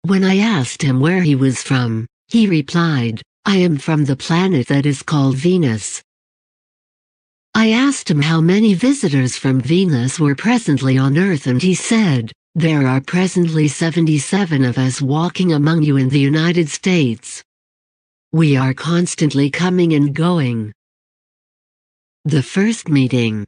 When I asked him where he was from, he replied, "I am from the planet that is called Venus." I asked him how many visitors from Venus were presently on Earth, and he said, "There are presently 77 of us walking among you in the United States. We are constantly coming and going." The first meeting.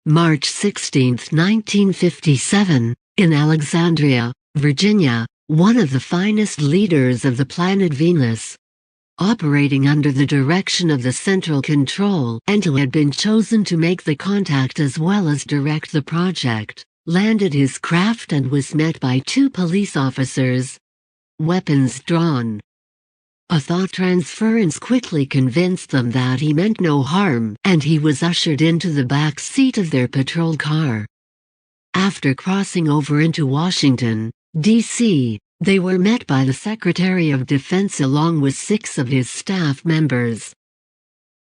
March 16, 1957, in Alexandria, Virginia, one of the finest leaders of the planet Venus, operating under the direction of the Central Control and who had been chosen to make the contact as well as direct the project, landed his craft and was met by 2 police officers, weapons drawn. A thought transference quickly convinced them that he meant no harm, and he was ushered into the back seat of their patrol car. After crossing over into Washington, D.C., they were met by the Secretary of Defense along with 6 of his staff members.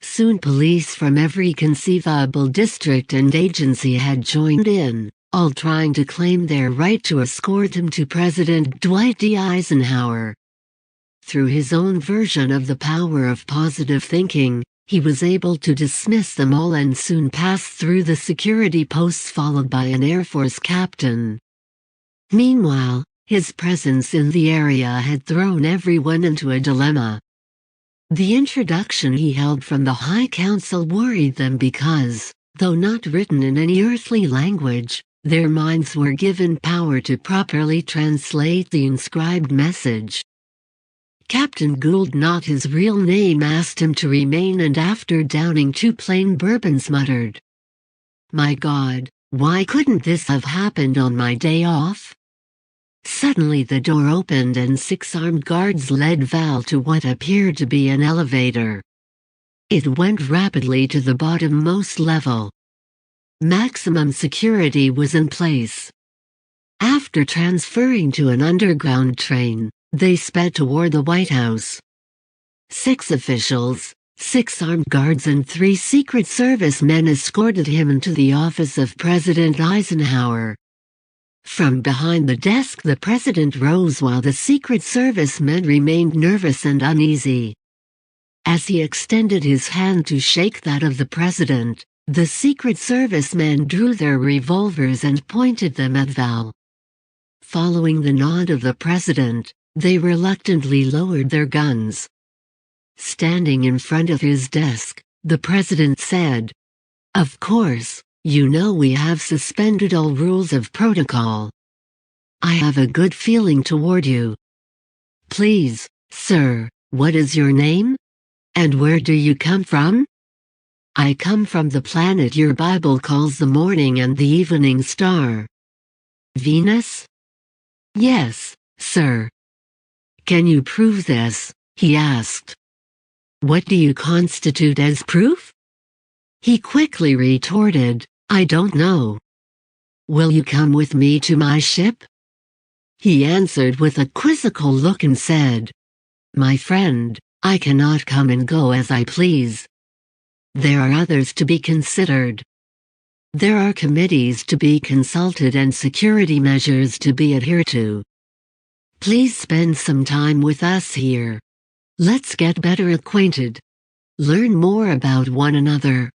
Soon police from every conceivable district and agency had joined in, all trying to claim their right to escort him to President Dwight D. Eisenhower. Through his own version of the power of positive thinking, he was able to dismiss them all and soon pass through the security posts followed by an Air Force captain. Meanwhile, his presence in the area had thrown everyone into a dilemma. The introduction he held from the High Council worried them because, though not written in any earthly language, their minds were given power to properly translate the inscribed message. Captain Gould, not his real name, asked him to remain, and after downing 2 plain bourbons muttered, "My God, why couldn't this have happened on my day off?" Suddenly the door opened and 6 armed guards led Val to what appeared to be an elevator. It went rapidly to the bottommost level. Maximum security was in place. After transferring to an underground train, they sped toward the White House. 6 officials, 6 armed guards and 3 Secret Service men escorted him into the office of President Eisenhower. From behind the desk the president rose while the Secret Service men remained nervous and uneasy. As he extended his hand to shake that of the president, the Secret Service men drew their revolvers and pointed them at Val. Following the nod of the president, they reluctantly lowered their guns. Standing in front of his desk, the president said, "Of course, you know we have suspended all rules of protocol. I have a good feeling toward you. Please, sir, what is your name? And where do you come from?" "I come from the planet your Bible calls the morning and the evening star." "Venus?" "Yes, sir." "Can you prove this?" he asked. "What do you constitute as proof?" He quickly retorted, "I don't know." "Will you come with me to my ship?" He answered with a quizzical look and said, "My friend, I cannot come and go as I please. There are others to be considered. There are committees to be consulted and security measures to be adhered to. Please spend some time with us here. Let's get better acquainted. Learn more about one another.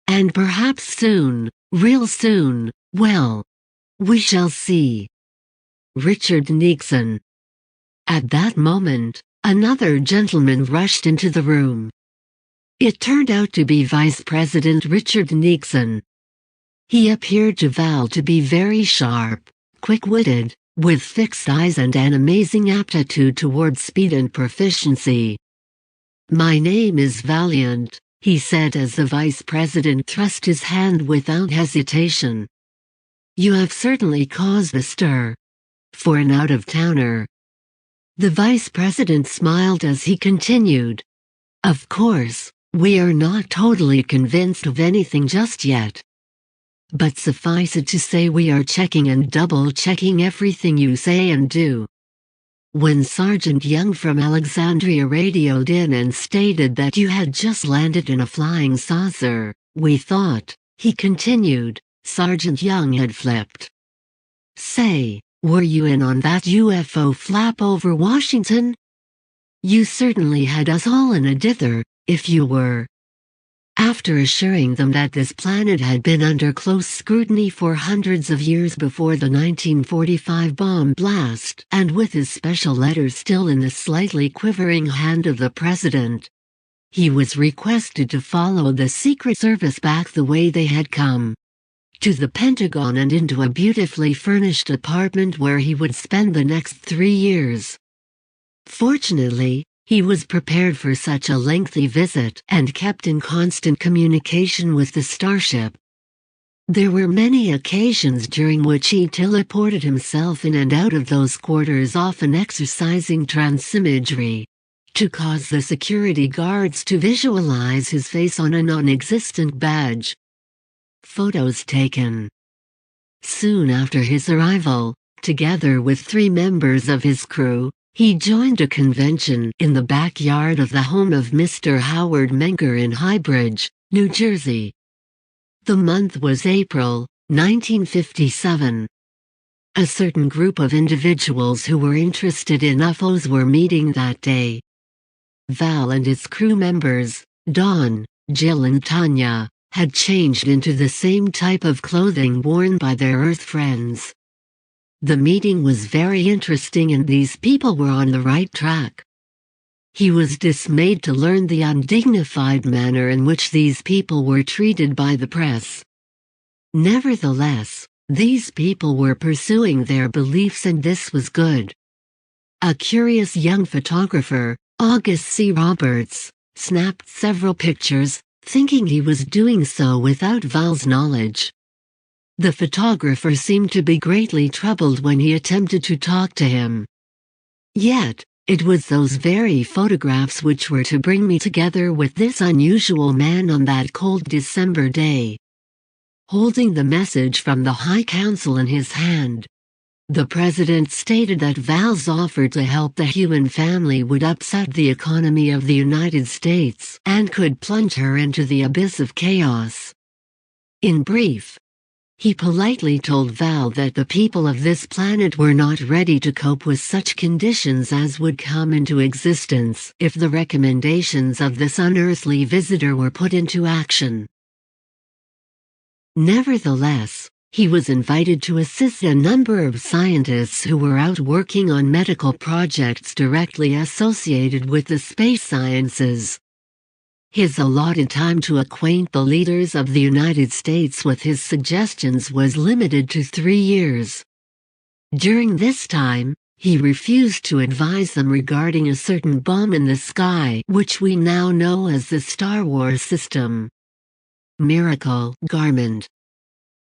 And perhaps soon, real soon, well, we shall see." Richard Nixon. At that moment, another gentleman rushed into the room. It turned out to be Vice President Richard Nixon. He appeared to Val to be very sharp, quick-witted, with fixed eyes and an amazing aptitude toward speed and proficiency. "My name is Valiant," he said as the vice president thrust his hand without hesitation. "You have certainly caused a stir. For an out-of-towner." The vice president smiled as he continued, "Of course, we are not totally convinced of anything just yet. But suffice it to say we are checking and double-checking everything you say and do." When Sergeant Young from Alexandria radioed in and stated that you had just landed in a flying saucer, we thought, he continued, Sergeant Young had flipped. "Say, Were you in on that UFO flap over Washington? You certainly had us all in a dither, if you were. After assuring them that this planet had been under close scrutiny for hundreds of years before the 1945 bomb blast, and with his special letter still in the slightly quivering hand of the president, he was requested to follow the Secret Service back the way they had come, to the Pentagon and into a beautifully furnished apartment where he would spend the next 3 years. Fortunately, he was prepared for such a lengthy visit and kept in constant communication with the starship. There were many occasions during which he teleported himself in and out of those quarters, often exercising transimagery, to cause the security guards to visualize his face on a non-existent badge. Photos taken. Soon after his arrival, together with 3 members of his crew, he joined a convention in the backyard of the home of Mr. Howard Menger in Highbridge, New Jersey. The month was April, 1957. A certain group of individuals who were interested in UFOs were meeting that day. Val and his crew members, Dawn, Jill and Tanya, had changed into the same type of clothing worn by their Earth friends. The meeting was very interesting and these people were on the right track. He was dismayed to learn the undignified manner in which these people were treated by the press. Nevertheless, these people were pursuing their beliefs and this was good. A curious young photographer, August C. Roberts, snapped several pictures, thinking he was doing so without Val's knowledge. The photographer seemed to be greatly troubled when he attempted to talk to him. Yet, it was those very photographs which were to bring me together with this unusual man on that cold December day. Holding the message from the High Council in his hand, the president stated that Val's offer to help the human family would upset the economy of the United States and could plunge her into the abyss of chaos. In brief, he politely told Val that the people of this planet were not ready to cope with such conditions as would come into existence if the recommendations of this unearthly visitor were put into action. Nevertheless, he was invited to assist a number of scientists who were out working on medical projects directly associated with the space sciences. His allotted time to acquaint the leaders of the United States with his suggestions was limited to 3 years. During this time, he refused to advise them regarding a certain bomb in the sky which we now know as the Star Wars system. Miracle Garment.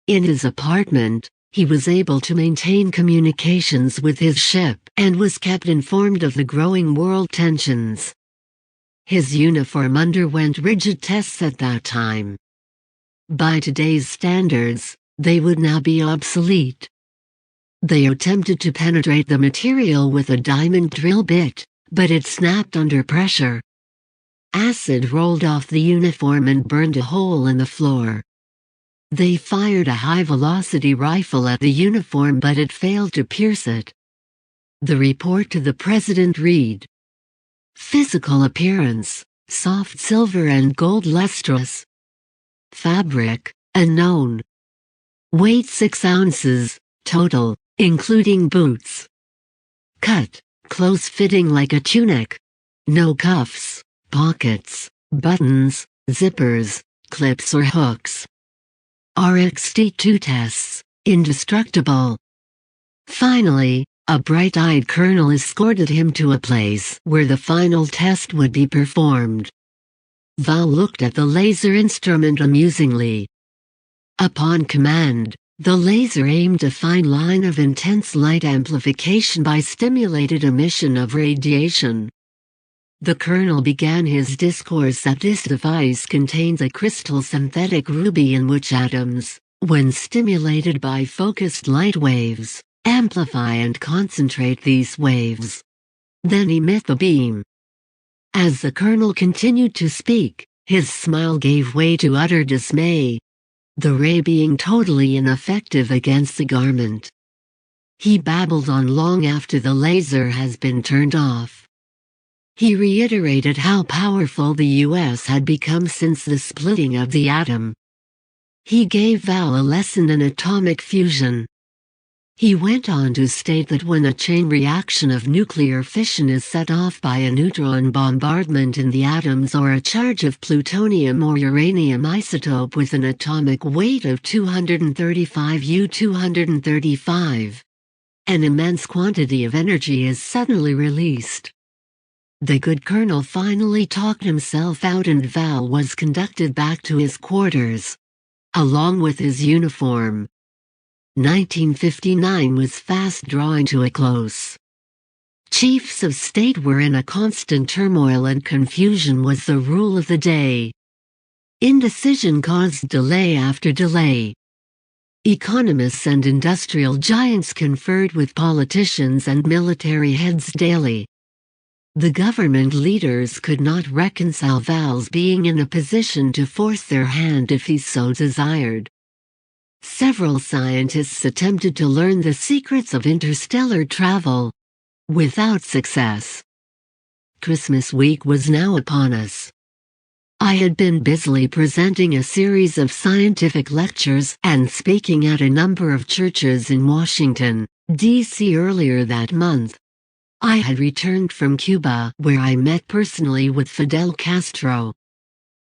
In his apartment, he was able to maintain communications with his ship and was kept informed of the growing world tensions. His uniform underwent rigid tests at that time. By today's standards, they would now be obsolete. They attempted to penetrate the material with a diamond drill bit, but it snapped under pressure. Acid rolled off the uniform and burned a hole in the floor. They fired a high-velocity rifle at the uniform but it failed to pierce it. The report to the president read: Physical appearance, soft silver and gold lustrous. Fabric, unknown. Weight 6 ounces, total, including boots. Cut, close-fitting like a tunic. No cuffs, pockets, buttons, zippers, clips or hooks. RxT2 tests, indestructible. Finally, a bright-eyed colonel escorted him to a place where the final test would be performed. Val looked at the laser instrument amusingly. Upon command, the laser aimed a fine line of intense light amplification by stimulated emission of radiation. The colonel began his discourse that this device contains a crystal synthetic ruby in which atoms, when stimulated by focused light waves, amplify and concentrate these waves. Then emit the beam. As the colonel continued to speak, his smile gave way to utter dismay, the ray being totally ineffective against the garment. He babbled on long after the laser has been turned off. He reiterated how powerful the US had become since the splitting of the atom. He gave Val a lesson in atomic fusion. He went on to state that when a chain reaction of nuclear fission is set off by a neutron bombardment in the atoms or a charge of plutonium or uranium isotope with an atomic weight of 235 U-235, an immense quantity of energy is suddenly released. The good colonel finally talked himself out and Val was conducted back to his quarters, along with his uniform. 1959 was fast drawing to a close. Chiefs of state were in a constant turmoil and confusion was the rule of the day. Indecision caused delay after delay. Economists and industrial giants conferred with politicians and military heads daily. The government leaders could not reconcile Val's being in a position to force their hand if he so desired. Several scientists attempted to learn the secrets of interstellar travel, without success. Christmas week was now upon us. I had been busily presenting a series of scientific lectures and speaking at a number of churches in Washington, D.C. earlier that month. I had returned from Cuba, where I met personally with Fidel Castro.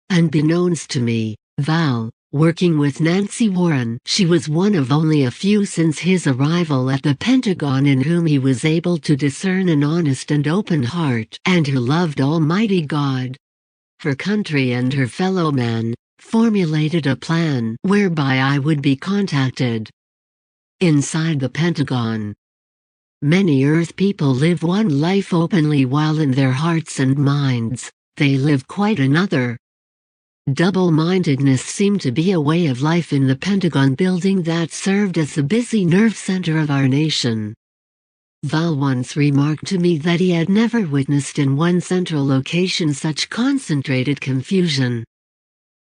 Unbeknownst to me, Val, working with Nancy Warren, she was one of only a few since his arrival at the Pentagon in whom he was able to discern an honest and open heart and who loved Almighty God, her country and her fellow man, formulated a plan whereby I would be contacted. Inside the Pentagon, many Earth people live one life openly while in their hearts and minds, they live quite another. Double-mindedness seemed to be a way of life in the Pentagon building that served as the busy nerve center of our nation. Val once remarked to me that he had never witnessed in one central location such concentrated confusion.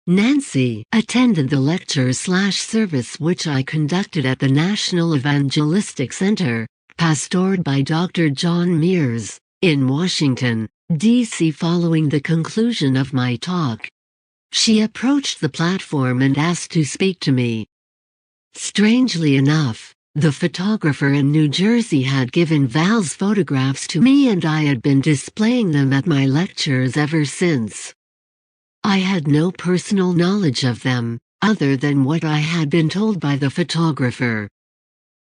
Nancy attended the lecture/service which I conducted at the National Evangelistic Center, pastored by Dr. John Mears, in Washington, D.C. Following the conclusion of my talk, she approached the platform and asked to speak to me. Strangely enough, the photographer in New Jersey had given Val's photographs to me and I had been displaying them at my lectures ever since. I had no personal knowledge of them, other than what I had been told by the photographer.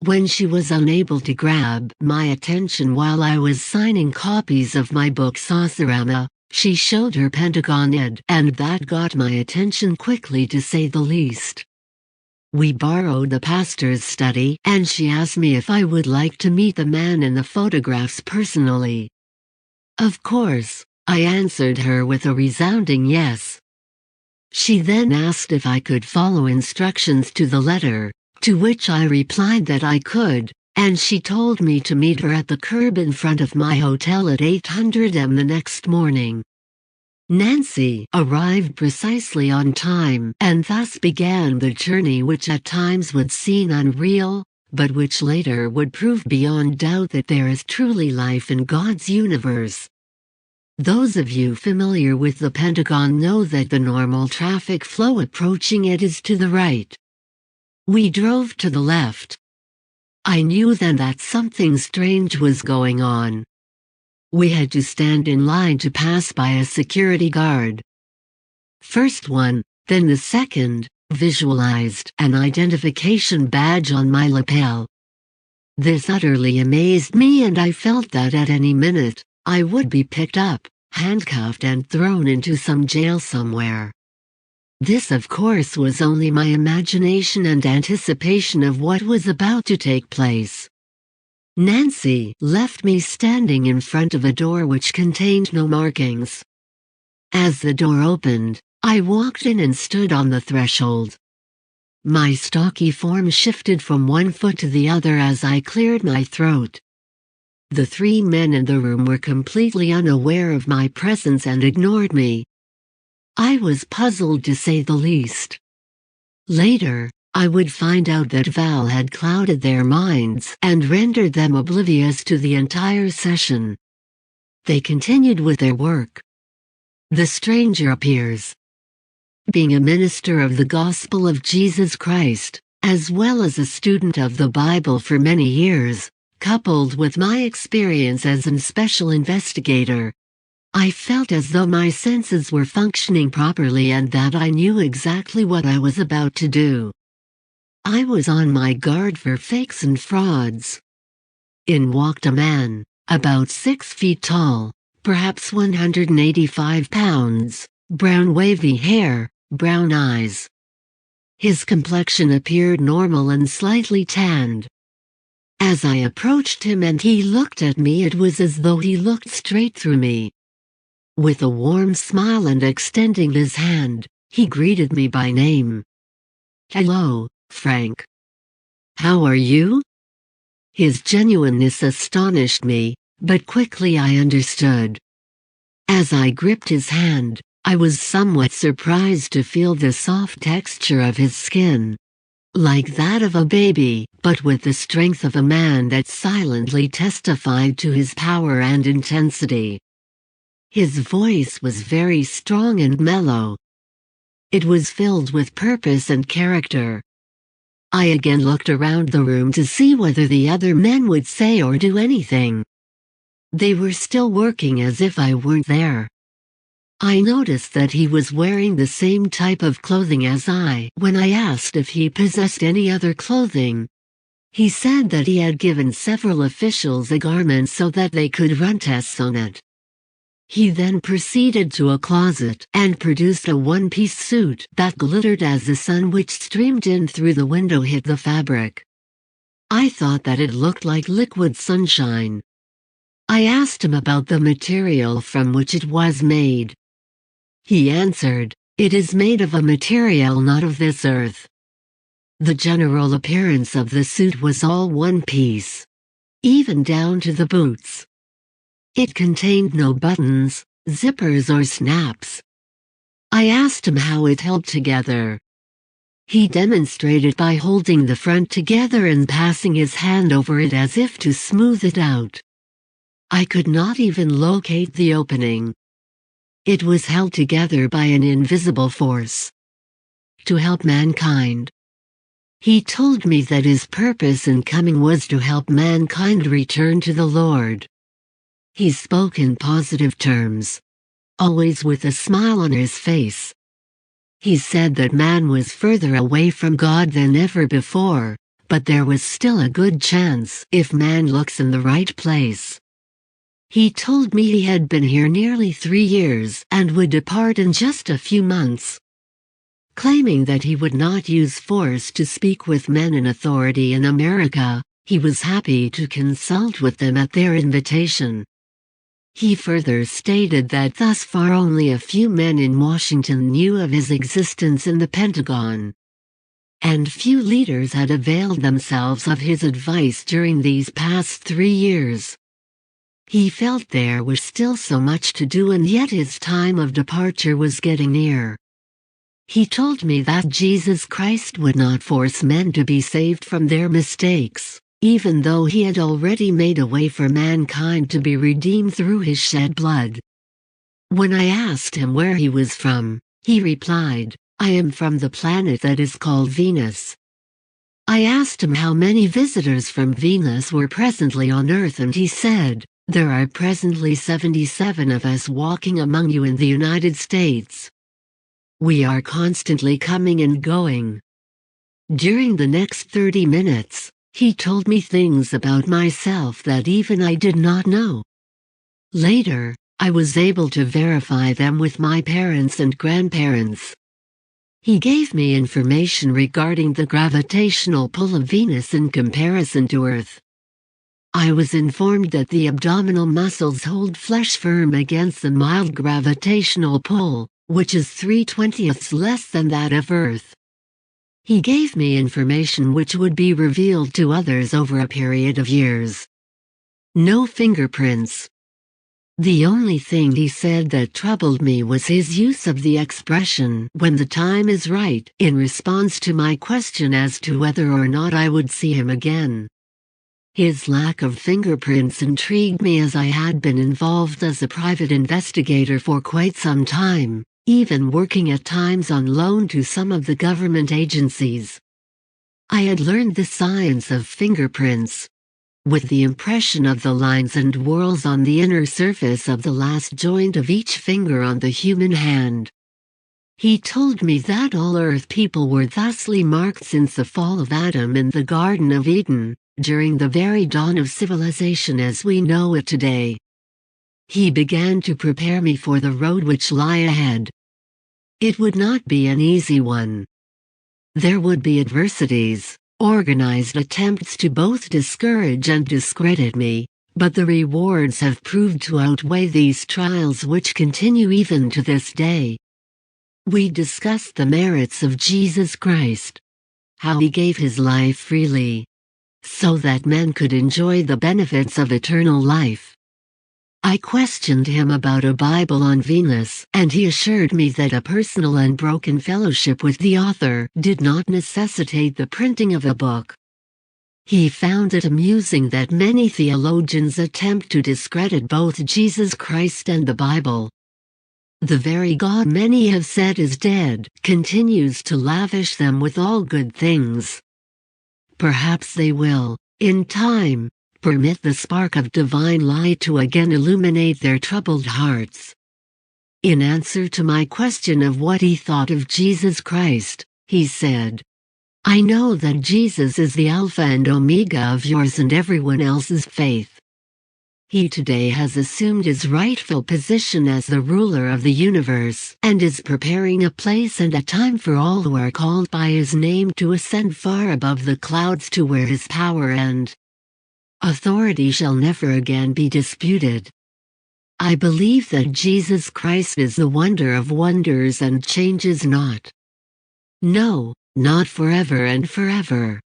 When she was unable to grab my attention while I was signing copies of my book Saucerama, she showed her Pentagon ed, and that got my attention quickly to say the least. We borrowed the pastor's study, and she asked me if I would like to meet the man in the photographs personally. Of course, I answered her with a resounding yes. She then asked if I could follow instructions to the letter, to which I replied that I could, and she told me to meet her at the curb in front of my hotel at 800 am the next morning. Nancy arrived precisely on time, and thus began the journey which at times would seem unreal, but which later would prove beyond doubt that there is truly life in God's universe. Those of you familiar with the Pentagon know that the normal traffic flow approaching it is to the right. We drove to the left. I knew then that something strange was going on. We had to stand in line to pass by a security guard. First one, then the second, visualized an identification badge on my lapel. This utterly amazed me and I felt that at any minute, I would be picked up, handcuffed and thrown into some jail somewhere. This of course was only my imagination and anticipation of what was about to take place. Nancy left me standing in front of a door which contained no markings. As the door opened, I walked in and stood on the threshold. My stocky form shifted from one foot to the other as I cleared my throat. The three men in the room were completely unaware of my presence and ignored me. I was puzzled to say the least. Later, I would find out that Val had clouded their minds and rendered them oblivious to the entire session. They continued with their work. The stranger appears. Being a minister of the gospel of Jesus Christ, as well as a student of the Bible for many years, coupled with my experience as a special investigator, I felt as though my senses were functioning properly and that I knew exactly what I was about to do. I was on my guard for fakes and frauds. In walked a man, about 6 feet tall, perhaps 185 pounds, brown wavy hair, brown eyes. His complexion appeared normal and slightly tanned. As I approached him and he looked at me, it was as though he looked straight through me. With a warm smile and extending his hand, he greeted me by name. "Hello, Frank. How are you?" His genuineness astonished me, but quickly I understood. As I gripped his hand, I was somewhat surprised to feel the soft texture of his skin. Like that of a baby, but with the strength of a man that silently testified to his power and intensity. His voice was very strong and mellow. It was filled with purpose and character. I again looked around the room to see whether the other men would say or do anything. They were still working as if I weren't there. I noticed that he was wearing the same type of clothing as I. When I asked if he possessed any other clothing, he said that he had given several officials a garment so that they could run tests on it. He then proceeded to a closet and produced a one-piece suit that glittered as the sun which streamed in through the window hit the fabric. I thought that it looked like liquid sunshine. I asked him about the material from which it was made. He answered, "It is made of a material not of this earth." The general appearance of the suit was all one piece, even down to the boots. It contained no buttons, zippers or snaps. I asked him how it held together. He demonstrated by holding the front together and passing his hand over it as if to smooth it out. I could not even locate the opening. It was held together by an invisible force. To help mankind. He told me that his purpose in coming was to help mankind return to the Lord. He spoke in positive terms, always with a smile on his face. He said that man was further away from God than ever before, but there was still a good chance if man looks in the right place. He told me he had been here nearly 3 years and would depart in just a few months. Claiming that he would not use force to speak with men in authority in America, he was happy to consult with them at their invitation. He further stated that thus far only a few men in Washington knew of his existence in the Pentagon, and few leaders had availed themselves of his advice during these past 3 years. He felt there was still so much to do, and yet his time of departure was getting near. He told me that Jesus Christ would not force men to be saved from their mistakes, even though he had already made a way for mankind to be redeemed through his shed blood. When I asked him where he was from, he replied, "I am from the planet that is called Venus." I asked him how many visitors from Venus were presently on Earth, and he said, "There are presently 77 of us walking among you in the United States. We are constantly coming and going." During the next 30 minutes, he told me things about myself that even I did not know. Later, I was able to verify them with my parents and grandparents. He gave me information regarding the gravitational pull of Venus in comparison to Earth. I was informed that the abdominal muscles hold flesh firm against the mild gravitational pull, which is 3/20ths less than that of Earth. He gave me information which would be revealed to others over a period of years. No fingerprints. The only thing he said that troubled me was his use of the expression "when the time is right" in response to my question as to whether or not I would see him again. His lack of fingerprints intrigued me, as I had been involved as a private investigator for quite some time, even working at times on loan to some of the government agencies. I had learned the science of fingerprints, with the impression of the lines and whorls on the inner surface of the last joint of each finger on the human hand. He told me that all Earth people were thusly marked since the fall of Adam in the Garden of Eden, during the very dawn of civilization as we know it today. He began to prepare me for the road which lay ahead. It would not be an easy one. There would be adversities, organized attempts to both discourage and discredit me, but the rewards have proved to outweigh these trials, which continue even to this day. We discussed the merits of Jesus Christ, how he gave his life freely, so that men could enjoy the benefits of eternal life. I questioned him about a Bible on Venus, and he assured me that a personal and broken fellowship with the author did not necessitate the printing of a book. He found it amusing that many theologians attempt to discredit both Jesus Christ and the Bible. The very God many have said is dead continues to lavish them with all good things. Perhaps they will, in time, permit the spark of divine light to again illuminate their troubled hearts. In answer to my question of what he thought of Jesus Christ, he said, "I know that Jesus is the Alpha and Omega of yours and everyone else's faith. He today has assumed his rightful position as the ruler of the universe and is preparing a place and a time for all who are called by his name to ascend far above the clouds to where his power and authority shall never again be disputed. I believe that Jesus Christ is the wonder of wonders and changes not. No, not forever and forever."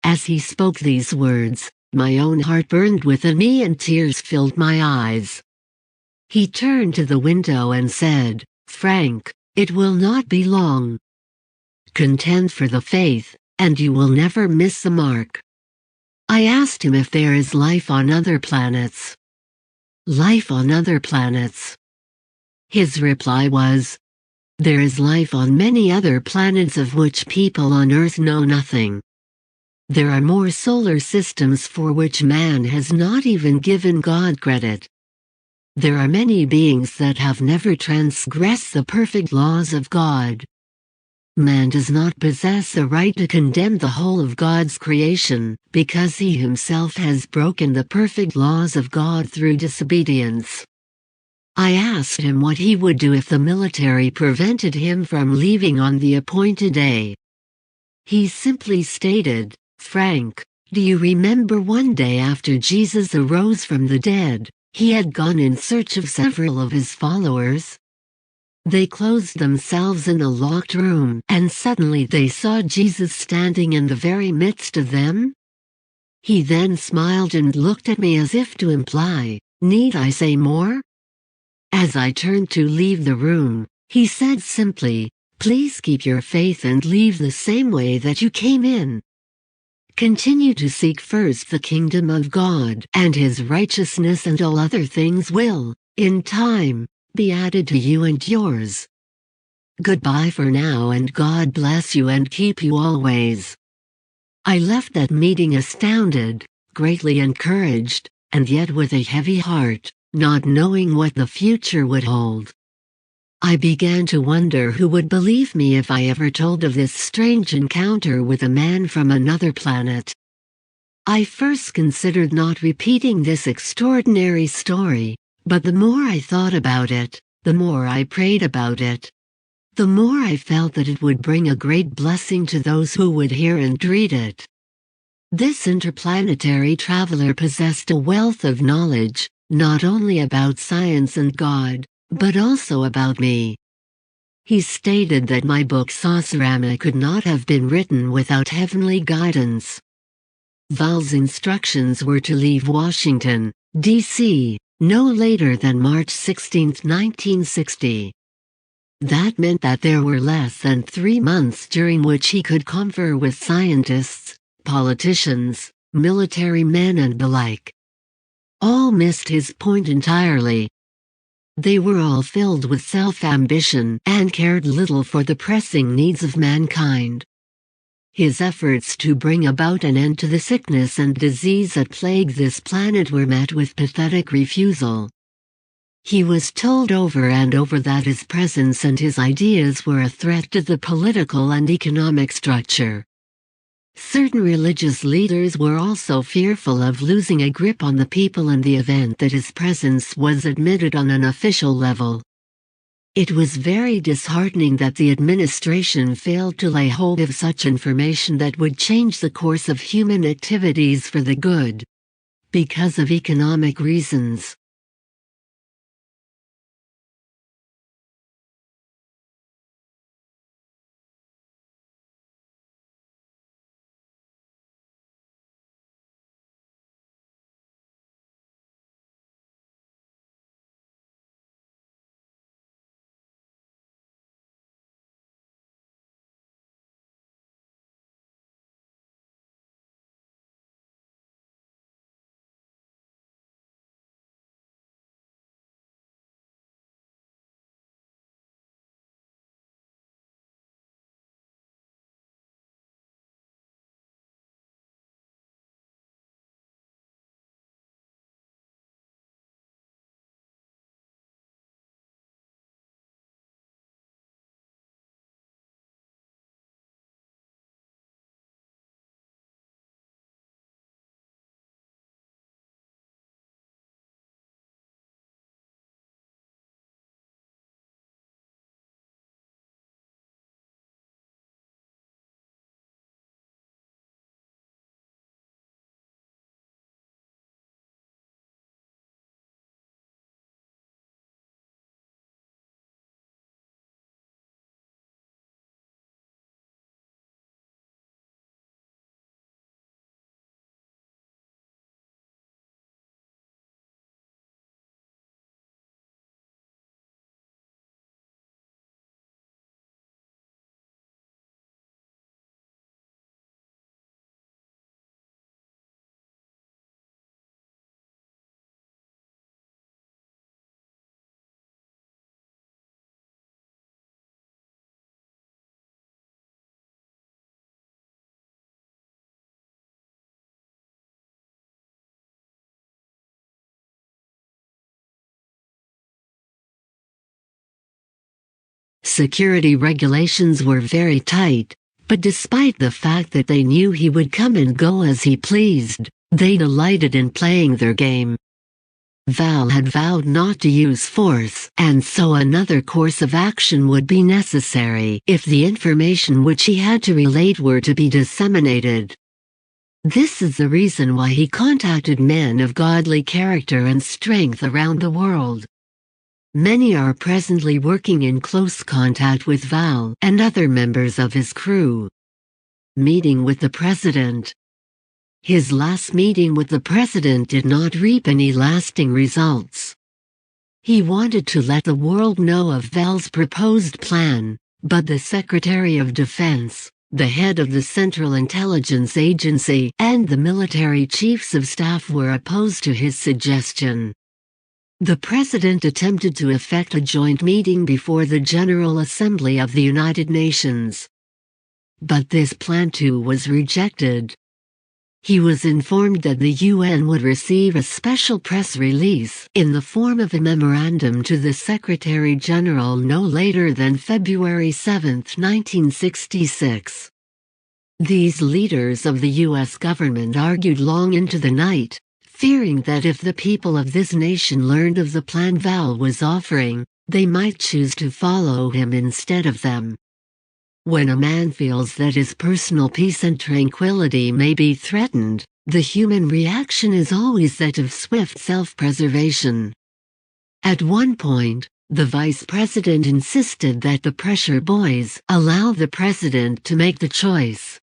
As he spoke these words, my own heart burned within me and tears filled my eyes. He turned to the window and said, "Frank, it will not be long. Contend for the faith, and you will never miss the mark." I asked him if there is life on other planets. Life on other planets. His reply was, "There is life on many other planets of which people on Earth know nothing. There are more solar systems for which man has not even given God credit. There are many beings that have never transgressed the perfect laws of God. Man does not possess the right to condemn the whole of God's creation, because he himself has broken the perfect laws of God through disobedience." I asked him what he would do if the military prevented him from leaving on the appointed day. He simply stated, "Frank, do you remember one day after Jesus arose from the dead, he had gone in search of several of his followers? They closed themselves in a locked room, and suddenly they saw Jesus standing in the very midst of them?" He then smiled and looked at me as if to imply, "Need I say more?" As I turned to leave the room, he said simply, "Please keep your faith and leave the same way that you came in. Continue to seek first the kingdom of God and his righteousness, and all other things will, in time, be added to you and yours. Goodbye for now, and God bless you and keep you always." I left that meeting astounded, greatly encouraged, and yet with a heavy heart, not knowing what the future would hold. I began to wonder who would believe me if I ever told of this strange encounter with a man from another planet. I first considered not repeating this extraordinary story, but the more I thought about it, the more I prayed about it, the more I felt that it would bring a great blessing to those who would hear and read it. This interplanetary traveler possessed a wealth of knowledge, not only about science and God, but also about me. He stated that my book Saucerama could not have been written without heavenly guidance. Val's instructions were to leave Washington, D.C., no later than March 16, 1960. That meant that there were less than 3 months during which he could confer with scientists, politicians, military men and the like. All missed his point entirely. They were all filled with self-ambition and cared little for the pressing needs of mankind. His efforts to bring about an end to the sickness and disease that plagued this planet were met with pathetic refusal. He was told over and over that his presence and his ideas were a threat to the political and economic structure. Certain religious leaders were also fearful of losing a grip on the people in the event that his presence was admitted on an official level. It was very disheartening that the administration failed to lay hold of such information that would change the course of human activities for the good, because of economic reasons. Security regulations were very tight, but despite the fact that they knew he would come and go as he pleased, they delighted in playing their game. Val had vowed not to use force, and so another course of action would be necessary if the information which he had to relate were to be disseminated. This is the reason why he contacted men of godly character and strength around the world. Many are presently working in close contact with Val and other members of his crew. Meeting with the President. His last meeting with the President did not reap any lasting results. He wanted to let the world know of Val's proposed plan, but the Secretary of Defense, the head of the Central Intelligence Agency, and the military chiefs of staff were opposed to his suggestion. The President attempted to effect a joint meeting before the General Assembly of the United Nations. But this plan too was rejected. He was informed that the UN would receive a special press release in the form of a memorandum to the Secretary-General no later than February 7, 1966. These leaders of the U.S. government argued long into the night, fearing that if the people of this nation learned of the plan Val was offering, they might choose to follow him instead of them. When a man feels that his personal peace and tranquility may be threatened, the human reaction is always that of swift self-preservation. At one point, the Vice President insisted that the pressure boys allow the President to make the choice.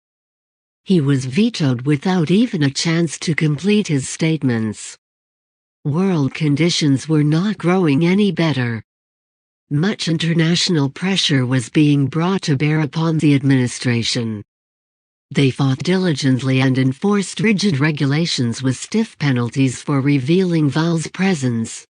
He was vetoed without even a chance to complete his statements. World conditions were not growing any better. Much international pressure was being brought to bear upon the administration. They fought diligently and enforced rigid regulations with stiff penalties for revealing Val's presence.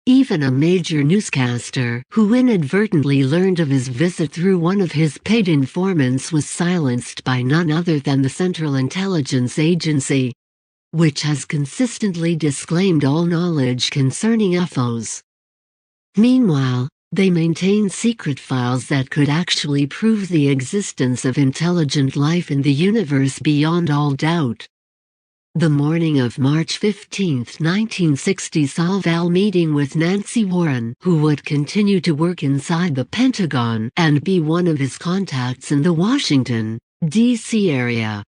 Even a major newscaster who inadvertently learned of his visit through one of his paid informants was silenced by none other than the Central Intelligence Agency, which has consistently disclaimed all knowledge concerning UFOs. Meanwhile, they maintain secret files that could actually prove the existence of intelligent life in the universe beyond all doubt. The morning of March 15, 1960 saw Val meeting with Nancy Warren, who would continue to work inside the Pentagon and be one of his contacts in the Washington, D.C. area.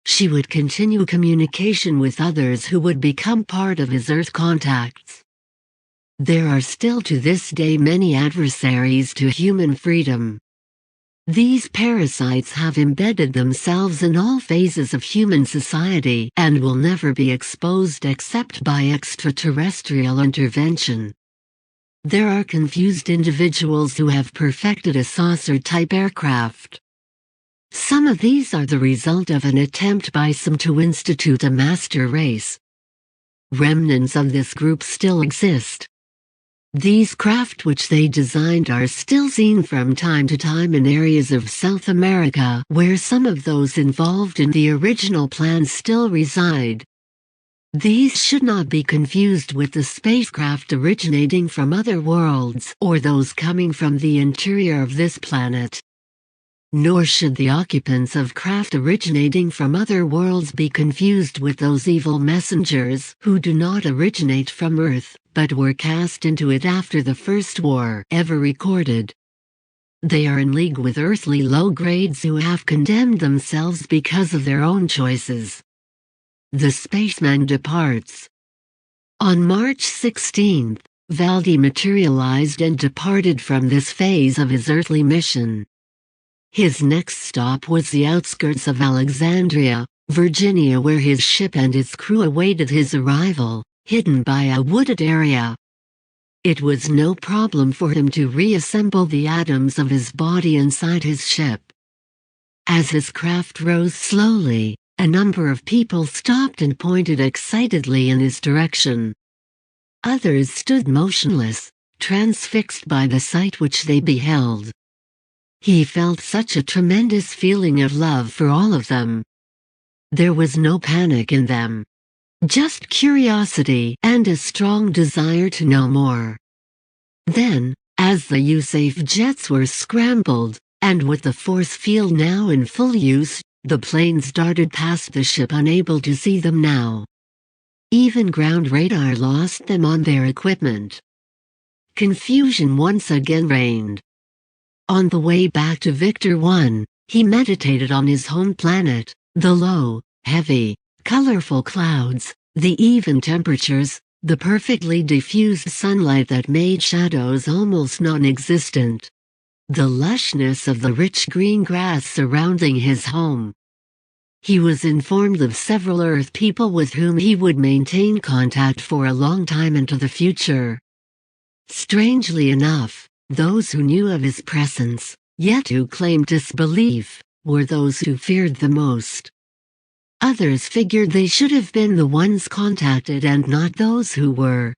She would continue communication with others who would become part of his Earth contacts. There are still to this day many adversaries to human freedom. These parasites have embedded themselves in all phases of human society and will never be exposed except by extraterrestrial intervention. There are confused individuals who have perfected a saucer-type aircraft. Some of these are the result of an attempt by some to institute a master race. Remnants of this group still exist. These craft which they designed are still seen from time to time in areas of South America where some of those involved in the original plans still reside. These should not be confused with the spacecraft originating from other worlds or those coming from the interior of this planet. Nor should the occupants of craft originating from other worlds be confused with those evil messengers who do not originate from Earth, but were cast into it after the first war ever recorded. They are in league with earthly low-grades who have condemned themselves because of their own choices. The spaceman departs. On March 16, Val dematerialized and departed from this phase of his earthly mission. His next stop was the outskirts of Alexandria, Virginia, where his ship and its crew awaited his arrival, hidden by a wooded area. It was no problem for him to reassemble the atoms of his body inside his ship. As his craft rose slowly, a number of people stopped and pointed excitedly in his direction. Others stood motionless, transfixed by the sight which they beheld. He felt such a tremendous feeling of love for all of them. There was no panic in them. Just curiosity and a strong desire to know more. Then, as the USAF jets were scrambled, and with the force field now in full use, the planes darted past the ship unable to see them now. Even ground radar lost them on their equipment. Confusion once again reigned. On the way back to Victor 1, he meditated on his home planet, the low, heavy, colorful clouds, the even temperatures, the perfectly diffused sunlight that made shadows almost non-existent, the lushness of the rich green grass surrounding his home. He was informed of several Earth people with whom he would maintain contact for a long time into the future. Strangely enough, those who knew of his presence, yet who claimed disbelief, were those who feared the most. Others figured they should have been the ones contacted and not those who were.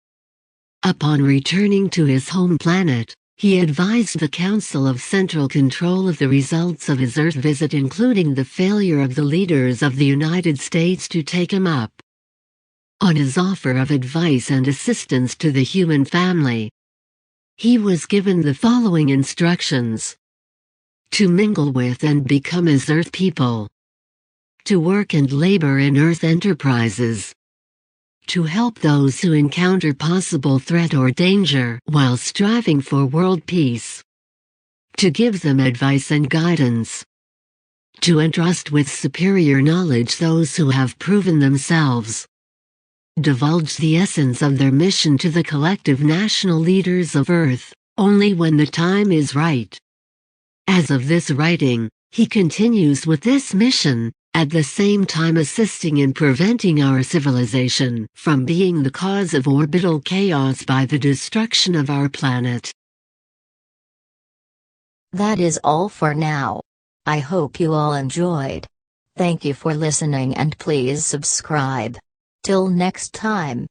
Upon returning to his home planet, he advised the Council of Central Control of the results of his Earth visit, including the failure of the leaders of the United States to take him up on his offer of advice and assistance to the human family. He was given the following instructions: to mingle with and become as Earth people, to work and labor in Earth enterprises, to help those who encounter possible threat or danger while striving for world peace, to give them advice and guidance, to entrust with superior knowledge those who have proven themselves, divulge the essence of their mission to the collective national leaders of Earth, only when the time is right. As of this writing, he continues with this mission, at the same time assisting in preventing our civilization from being the cause of orbital chaos by the destruction of our planet. That is all for now. I hope you all enjoyed. Thank you for listening and please subscribe. Till next time.